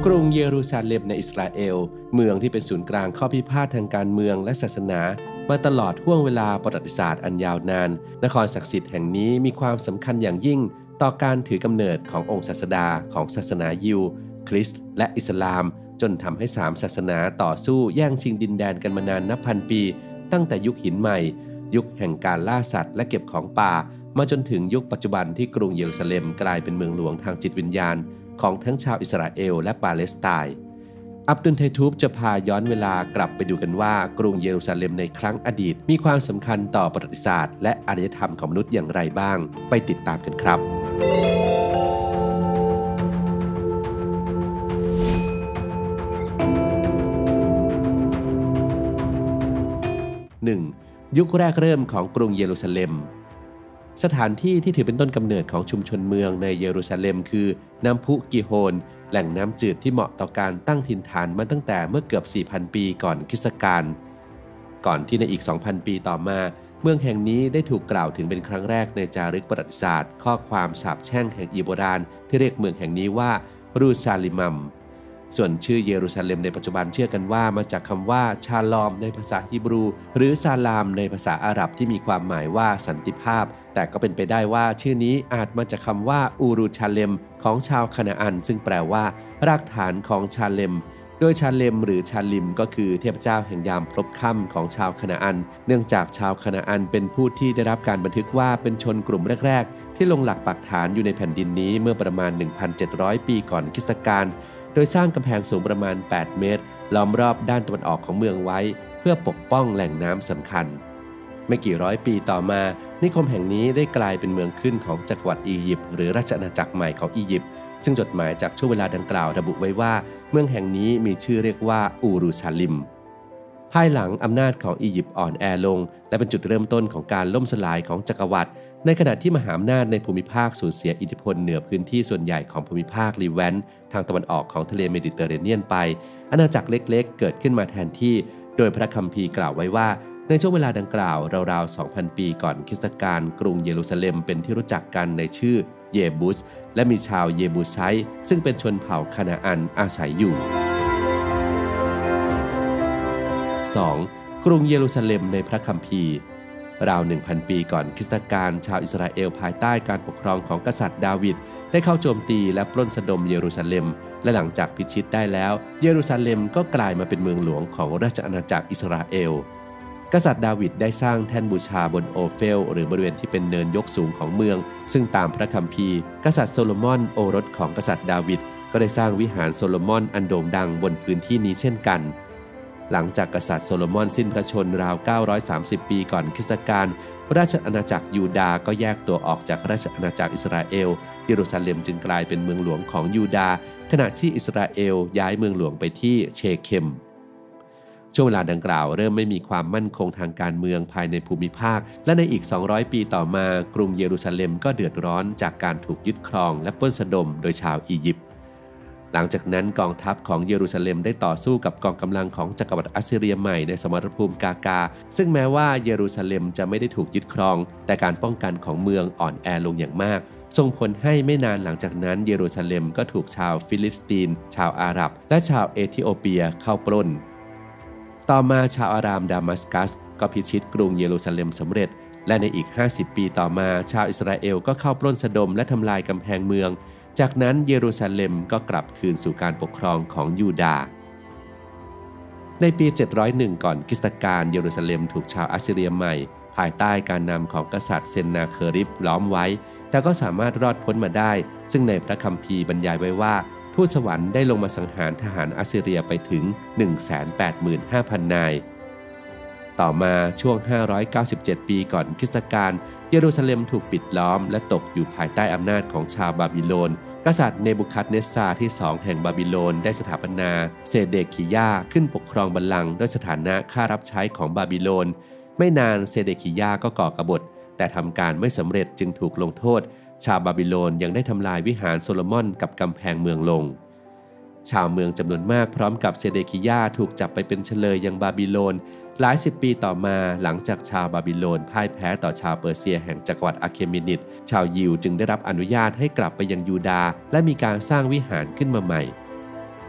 กรุงเยรูซาเล็มในอิสราเอลเมืองที่เป็นศูนย์กลางข้อพิพาททางการเมืองและศาสนามาตลอดห่วงเวลาประวัติศาสตร์อันยาวนานนครศักดิ์สิทธิ์แห่งนี้มีความสำคัญอย่างยิ่งต่อการถือกำเนิดขององค์ศาสดาของศาสนายิวคริสต์และอิสลามจนทำให้3ศาสนาต่อสู้แย่งชิงดินแดนกันมานานนับพันปีตั้งแต่ยุคหินใหม่ยุคแห่งการล่าสัตว์และเก็บของป่ามาจนถึงยุคปัจจุบันที่กรุงเยรูซาเล็มกลายเป็นเมืองหลวงทางจิตวิญญาณของทั้งชาวอิสราเอลและปาเลสไตน์อับดุลไททูบจะพาย้อนเวลากลับไปดูกันว่ากรุงเยรูซาเล็มในครั้งอดีตมีความสำคัญต่อประวัติศาสตร์และอารยธรรมของมนุษย์อย่างไรบ้างไปติดตามกันครับ 1. ยุคแรกเริ่มของกรุงเยรูซาเล็มสถานที่ที่ถือเป็นต้นกำเนิดของชุมชนเมืองในเยรูซาเล็มคือน้ำพุกิโฮนแหล่งน้ำจืดที่เหมาะต่อการตั้งถิ่นฐานมาตั้งแต่เมื่อเกือบ 4,000 ปีก่อนคริสตกาลก่อนที่ในอีก 2,000 ปีต่อมาเมืองแห่งนี้ได้ถูกกล่าวถึงเป็นครั้งแรกในจารึกประวัติศาสตร์ข้อความสาปแช่งแห่งอียิปต์โบราณที่เรียกเมืองแห่งนี้ว่ารูซาลิมัมส่วนชื่อเยรูซาเล็มในปัจจุบันเชื่อกันว่ามาจากคำว่าชาลอมในภาษาฮีบรูหรือซาลามในภาษาอาหรับที่มีความหมายว่าสันติภาพแต่ก็เป็นไปได้ว่าชื่อนี้อาจมาจากคำว่าอูรูชาเลมของชาวคานาอันซึ่งแปลว่ารากฐานของชาเลมโดยชาเลมหรือชาลิมก็คือเทพเจ้าแห่งยามพลบค่ำของชาวคานาอันเนื่องจากชาวคานาอันเป็นผู้ที่ได้รับการบันทึกว่าเป็นชนกลุ่มแรกๆที่ลงหลักปักฐานอยู่ในแผ่นดินนี้เมื่อประมาณ 1,700 ปีก่อนคริสตกาลโดยสร้างกำแพงสูงประมาณ 8 เมตรล้อมรอบด้านตะวันออกของเมืองไว้เพื่อปกป้องแหล่งน้ำสำคัญไม่กี่ร้อยปีต่อมานิคมแห่งนี้ได้กลายเป็นเมืองขึ้นของจักรวรรดิอียิปต์หรือราชอาณาจักรใหม่ของอียิปต์ซึ่งจดหมายจากช่วงเวลาดังกล่าวระบุไว้ว่าเมืองแห่งนี้มีชื่อเรียกว่าอูรูซาลิมภายหลังอำนาจของอียิปต์อ่อนแอลงและเป็นจุดเริ่มต้นของการล่มสลายของจักรวรรดิในขณะที่มหาอำนาจในภูมิภาคสูญเสียอิทธิพลเหนือพื้นที่ส่วนใหญ่ของภูมิภาคลีแวนต์ทางตะวันออกของทะเลเมดิเตอร์เรเนียนไปอาณาจักรเล็กๆเกิดขึ้นมาแทนที่โดยพระคัมภีร์กล่าวไว้ว่าในช่วงเวลาดังกล่าวราวๆ 2,000 ปีก่อนคริสตกาลกรุงเยรูซาเล็มเป็นที่รู้จักกันในชื่อเยบุสและมีชาวเยบูไซต์ซึ่งเป็นชนเผ่าคานาอันอาศัยอยู่ 2. กรุงเยรูซาเล็มในพระคัมภีร์ราว 1,000 ปีก่อนคริสตกาลชาวอิสราเอลภายใต้การปกครองของกษัตริย์ดาวิดได้เข้าโจมตีและปล้นสะดมเยรูซาเล็มและหลังจากพิชิตได้แล้วเยรูซาเล็มก็กลายมาเป็นเมืองหลวงของราชอาณาจักรอิสราเอลกษัตริย์ดาวิดได้สร้างแท่นบูชาบนโอเฟลหรือบริเวณที่เป็นเนินยกสูงของเมืองซึ่งตามพระคัมภีร์กษัตริย์โซโลมอนโอรสของกษัตริย์ดาวิดก็ได้สร้างวิหารโซโลมอนอันโด่งดังบนพื้นที่นี้เช่นกันหลังจากกษัตริย์โซโลมอนสิ้นพระชนม์ราว930 ปีก่อนคริสตกาลราชอาณาจักรยูดาห์ก็แยกตัวออกจากราชอาณาจักรอิสราเอลเยรูซาเล็มจึงกลายเป็นเมืองหลวงของยูดาห์ขณะที่อิสราเอลย้ายเมืองหลวงไปที่เชเคมช่วงเวลาดังกล่าวเริ่มไม่มีความมั่นคงทางการเมืองภายในภูมิภาคและในอีก200 ปีต่อมากรุงเยรูซาเล็มก็เดือดร้อนจากการถูกยึดครองและปล้นสะดมโดยชาวอียิปต์หลังจากนั้นกองทัพของเยรูซาเล็มได้ต่อสู้กับกองกำลังของจักรวรรดิอัสซีเรียใหม่ในสมรภูมิกากาซึ่งแม้ว่าเยรูซาเล็มจะไม่ได้ถูกยึดครองแต่การป้องกันของเมืองอ่อนแอลงอย่างมากส่งผลให้ไม่นานหลังจากนั้นเยรูซาเล็มก็ถูกชาวฟิลิสตีนชาวอาหรับและชาวเอธิโอเปียเข้าปล้นต่อมาชาวอารามดามัสกัสก็พิชิตกรุงเยรูซาเล็มสำเร็จและในอีก50 ปีต่อมาชาวอิสราเอลก็เข้าปล้นสะดมและทำลายกำแพงเมืองจากนั้นเยรูซาเล็มก็กลับคืนสู่การปกครองของยูดาห์ในปี701ก่อนคริสตกาลเยรูซาเล็มถูกชาวอัสซีเรียใหม่ภายใต้การนำของกษัตริย์เซนนาเคอริบล้อมไว้แต่ก็สามารถรอดพ้นมาได้ซึ่งในพระคัมภีร์บรรยายไว้ว่าทูตสวรรค์ได้ลงมาสังหารทหารอัสซีเรียไปถึง 185,000 นายต่อมาช่วง597 ปีก่อนคริสตกาลเยรูซาเล็มถูกปิดล้อมและตกอยู่ภายใต้อำนาจของชาวบาบิโลนกษัตริย์เนบูคัดเนสซาร์ที่2แห่งบาบิโลนได้สถาปนาเซเดคิยาขึ้นปกครองบัลลังก์ด้วยสถานะข้ารับใช้ของบาบิโลนไม่นานเซเดคิยาก็ก่อกบฏแต่ทำการไม่สำเร็จจึงถูกลงโทษชาวบาบิโลนยังได้ทำลายวิหารโซโลมอนกับกำแพงเมืองลงชาวเมืองจำนวนมากพร้อมกับเซเดคิยาถูกจับไปเป็นเฉลยยังบาบิโลนหลาย10 ปีต่อมาหลังจากชาวบาบิโลนพ่ายแพ้ต่อชาวเปอร์เซียแห่งจักรวรรดิอาเคมินิดชาวยิวจึงได้รับอนุญาตให้กลับไปยังยูดาห์และมีการสร้างวิหารขึ้นมาใหม่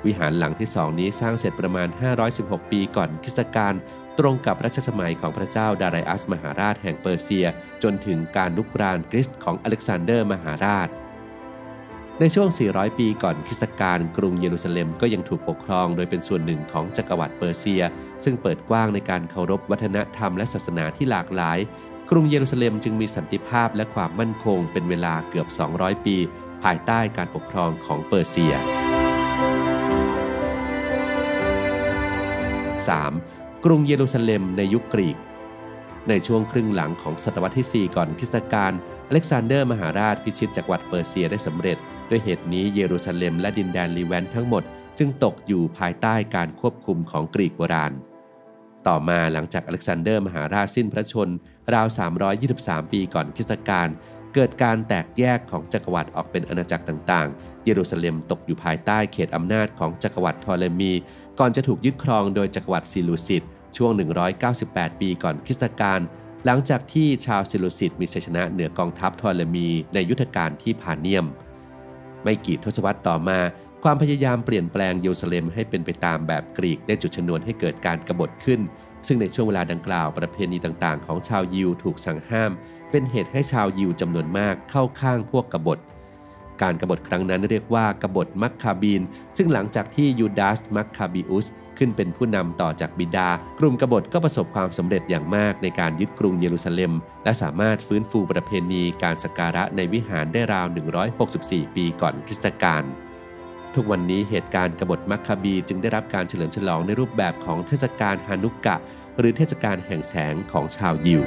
วิหารหลังที่2นี้สร้างเสร็จประมาณ516ปีก่อนคริสตกาลตรงกับรัชสมัยของพระเจ้าดาไรอัสมหาราชแห่งเปอร์เซียจนถึงการลุกรานกรีซของอเล็กซานเดอร์มหาราชในช่วง400ปีก่อนคริสตกาลกรุงเยรูซาเล็มก็ยังถูกปกครองโดยเป็นส่วนหนึ่งของจักรวรรดิเปอร์เซียซึ่งเปิดกว้างในการเคารพวัฒนธรรมและศาสนาที่หลากหลายกรุงเยรูซาเล็มจึงมีสันติภาพและความมั่นคงเป็นเวลาเกือบ200ปีภายใต้การปกครองของเปอร์เซีย 3. กรุงเยรูซาเล็มในยุคกรีกในช่วงครึ่งหลังของศตวรรษที่4ก่อนคริสตกาลอเล็กซานเดอร์มหาราชพิชิตจักรวรรดิเปอร์เซียได้สำเร็จด้วยเหตุนี้เยรูซาเล็มและดินแดนลีแวนทั้งหมดจึงตกอยู่ภายใต้การควบคุมของกรีกโบราณต่อมาหลังจากอเล็กซานเดอร์มหาราชสิ้นพระชนม์ราว323ปีก่อนคริสตกาลเกิดการแตกแยกของจักรวรรดิออกเป็นอาณาจักรต่างๆเยรูซาเล็มตกอยู่ภายใต้เขตอำนาจของจักรวรรดิทอเลมีก่อนจะถูกยึดครองโดยจักรวรรดิซิลูซิดช่วง198ปีก่อนคริสตกาลหลังจากที่ชาวซิลูซิดมีชัยชนะเหนือกองทัพทอเลมีในยุทธการที่พาเนียมไม่กี่ทศวรรษต่อมาความพยายามเปลี่ยนแปลงเยรูซาเล็มให้เป็นไปตามแบบกรีกได้จุดชนวนให้เกิดการกบฏขึ้นซึ่งในช่วงเวลาดังกล่าวประเพณีต่างๆของชาวยิวถูกสั่งห้ามเป็นเหตุให้ชาวยิวจำนวนมากเข้าข้างพวกกบฏการกบฏครั้งนั้นเรียกว่ากบฏมัคคาบีนซึ่งหลังจากที่ยูดาสมัคคาบิอุสขึ้นเป็นผู้นำต่อจากบิดากลุ่มกบฏก็ประสบความสำเร็จอย่างมากในการยึดกรุงเยรูซาเล็มและสามารถฟื้นฟูประเพณีการสักการะในวิหารได้ราว164ปีก่อนคริสตกาลทุกวันนี้เหตุการณ์กบฏมัคคาบีจึงได้รับการเฉลิมฉลองในรูปแบบของเทศกาลฮานุกกะหรือเทศกาลแห่งแสงของชาวยิว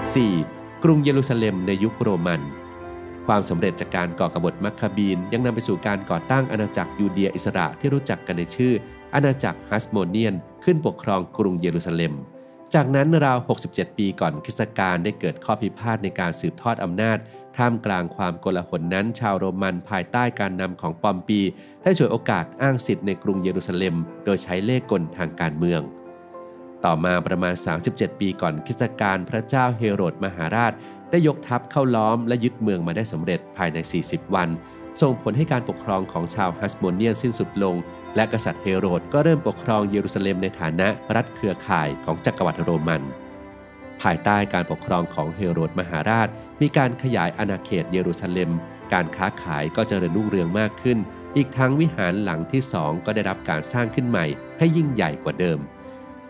4. กรุงเยรูซาเล็มในยุคโรมันความสำเร็จจากการก่อกบฏมัคคาบีนยังนำไปสู่การก่อตั้งอาณาจักรยูเดียอิสระที่รู้จักกันในชื่ออาณาจักรฮัสโมเนียนขึ้นปกครองกรุงเยรูซาเล็มจากนั้นราว67ปีก่อนคริสตกาลได้เกิดข้อพิพาทในการสืบทอดอำนาจท่ามกลางความโกลาหลนั้นชาวโรมันภายใต้การนำของปอมปีได้ฉวยโอกาสอ้างสิทธิ์ในกรุงเยรูซาเล็มโดยใช้เล่ห์กลทางการเมืองต่อมาประมาณ37ปีก่อนคริสตกาลพระเจ้าเฮโรดมหาราชได้ยกทัพเข้าล้อมและยึดเมืองมาได้สำเร็จภายใน40วันส่งผลให้การปกครองของชาวฮัสโมเนียนสิ้นสุดลงและกษัตริย์เฮโรดก็เริ่มปกครองเยรูซาเล็มในฐานะรัฐเครือข่ายของจักรวรรดิโรมันภายใต้การปกครองของเฮโรดมหาราชมีการขยายอาณาเขตเยรูซาเล็มการค้าขายก็เจริญรุ่งเรืองมากขึ้นอีกทั้งวิหารหลังที่2ก็ได้รับการสร้างขึ้นใหม่ให้ยิ่งใหญ่กว่าเดิม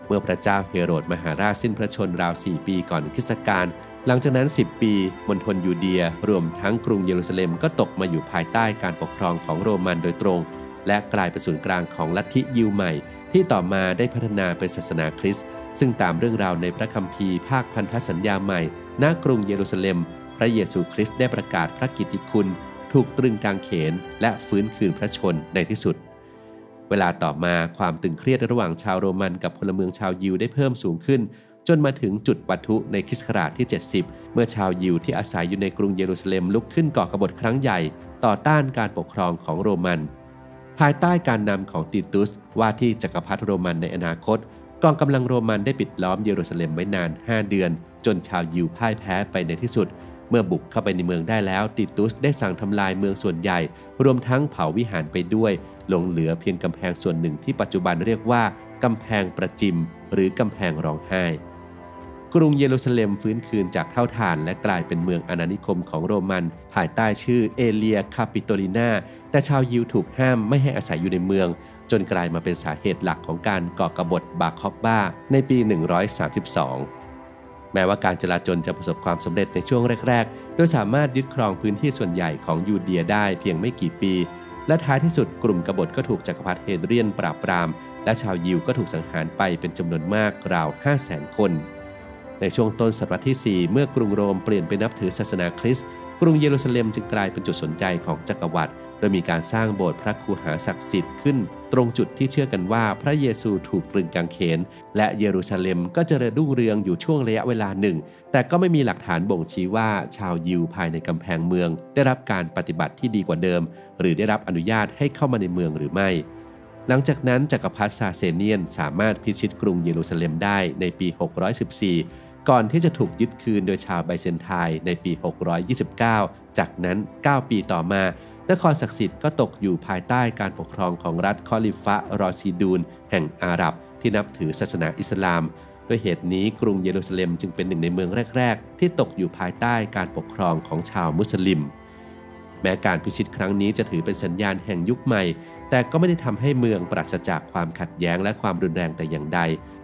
เมื่อพระเจ้าเฮโรดมหาราชสิ้นพระชนม์ราว4ปีก่อนคริสตกาลหลังจากนั้น10ปีมณฑลยูเดียรวมทั้งกรุงเยรูซาเล็มก็ตกมาอยู่ภายใต้การปกครองของโรมันโดยตรงและกลายเป็นศูนย์กลางของลัทธิยิวใหม่ที่ต่อมาได้พัฒนาเป็นศาสนาคริสต์ซึ่งตามเรื่องราวในพระคัมภีร์ภาคพันธสัญญาใหม่ณกรุงเยรูซาเล็มพระเยซูคริสต์ได้ประกาศพระกิตติคุณถูกตรึงกางเขนและฟื้นคืนพระชนในที่สุดเวลาต่อมาความตึงเครียดระหว่างชาวโรมันกับพลเมืองชาวยิวได้เพิ่มสูงขึ้นจนมาถึงจุดปะทุในคริสต์ศักราชที่70เมื่อชาวยิวที่อาศัยอยู่ในกรุงเยรูซาเล็มลุกขึ้นก่อกบฏครั้งใหญ่ต่อต้านการปกครองของโรมันภายใต้การนำของติตุสว่าที่จักรพรรดิโรมันในอนาคตกองกำลังโรมันได้ปิดล้อมเยรูซาเล็มไว้นาน5เดือนจนชาวยิวพ่ายแพ้ไปในที่สุดเมื่อบุกเข้าไปในเมืองได้แล้วติตุสได้สั่งทำลายเมืองส่วนใหญ่รวมทั้งเผาวิหารไปด้วยหลงเหลือเพียงกำแพงส่วนหนึ่งที่ปัจจุบันเรียกว่ากำแพงประจิมหรือกำแพงร้องไห้กรุงเยรูซาเล็มฟื้นคืนจากเท่าฐานและกลายเป็นเมืองอาณานิคมของโรมันภายใต้ชื่อเอเลียคาปิโตลินาแต่ชาวยิวถูกห้ามไม่ให้อาศัยอยู่ในเมืองจนกลายมาเป็นสาเหตุหลักของการก่อกบฏบาคอบบ้าในปี132แม้ว่าการจลาจลจะประสบความสำเร็จในช่วงแรกๆโดยสามารถยึดครองพื้นที่ส่วนใหญ่ของยูเดียได้เพียงไม่กี่ปีและท้ายที่สุดกลุ่มกบฏก็ถูกจักรพรรดิเฮเดรียนปราบปรามและชาวยิวก็ถูกสังหารไปเป็นจำนวนมากราว 500,000 คนในช่วงต้นศตวรรษที่4เมื่อกรุงโรมเปลี่ยนไปนับถือศาสนาคริสต์กรุงเยรูซาเล็มจึงกลายเป็นจุดสนใจของจักรวรรดิโดยมีการสร้างโบสถ์พระคูหาศักดิ์สิทธิ์ขึ้นตรงจุดที่เชื่อกันว่าพระเยซูถูกตรึงกางเขนและเยรูซาเล็มก็เจริญรุ่งเรืองอยู่ช่วงระยะเวลาหนึ่งแต่ก็ไม่มีหลักฐานบ่งชี้ว่าชาวยิวภายในกำแพงเมืองได้รับการปฏิบัติที่ดีกว่าเดิมหรือได้รับอนุญาตให้เข้ามาในเมืองหรือไม่หลังจากนั้นจักรพรรดิซาเซเนียนสามารถพิชิตกรุงเยรูซาเล็มได้ในปี614 ก่อนที่จะถูกยึดคืนโดยชาวไบเซนไทน์ในปี 629 จากนั้น 9 ปีต่อมานครศักดิ์สิทธิ์ก็ตกอยู่ภายใต้การปกครองของรัฐคอลิฟะรอซีดูนแห่งอาหรับที่นับถือศาสนาอิสลามด้วยเหตุนี้กรุงเยรูซาเล็มจึงเป็นหนึ่งในเมืองแรกๆที่ตกอยู่ภายใต้การปกครองของชาวมุสลิมแม้การพิชิตครั้งนี้จะถือเป็นสัญญาณแห่งยุคใหม่แต่ก็ไม่ได้ทำให้เมืองปราศจากความขัดแย้งและความรุนแรงแต่อย่างใด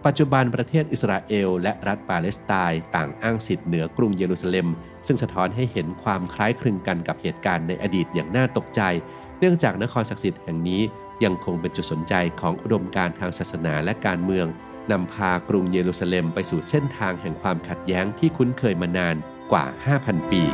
ปัจจุบันประเทศอิสราเอลและรัฐปาเลสไตน์ต่างอ้างสิทธิ์เหนือกรุงเยรูซาเล็มซึ่งสะท้อนให้เห็นความคล้ายคลึงกันกับเหตุการณ์ในอดีตอย่างน่าตกใจเนื่องจากนครศักดิ์สิทธิ์แห่งนี้ยังคงเป็นจุดสนใจของอุดมการณ์ทางศาสนาและการเมืองนำพากรุงเยรูซาเล็มไปสู่เส้นทางแห่งความขัดแย้งที่คุ้นเคยมานานกว่า 5,000 ปี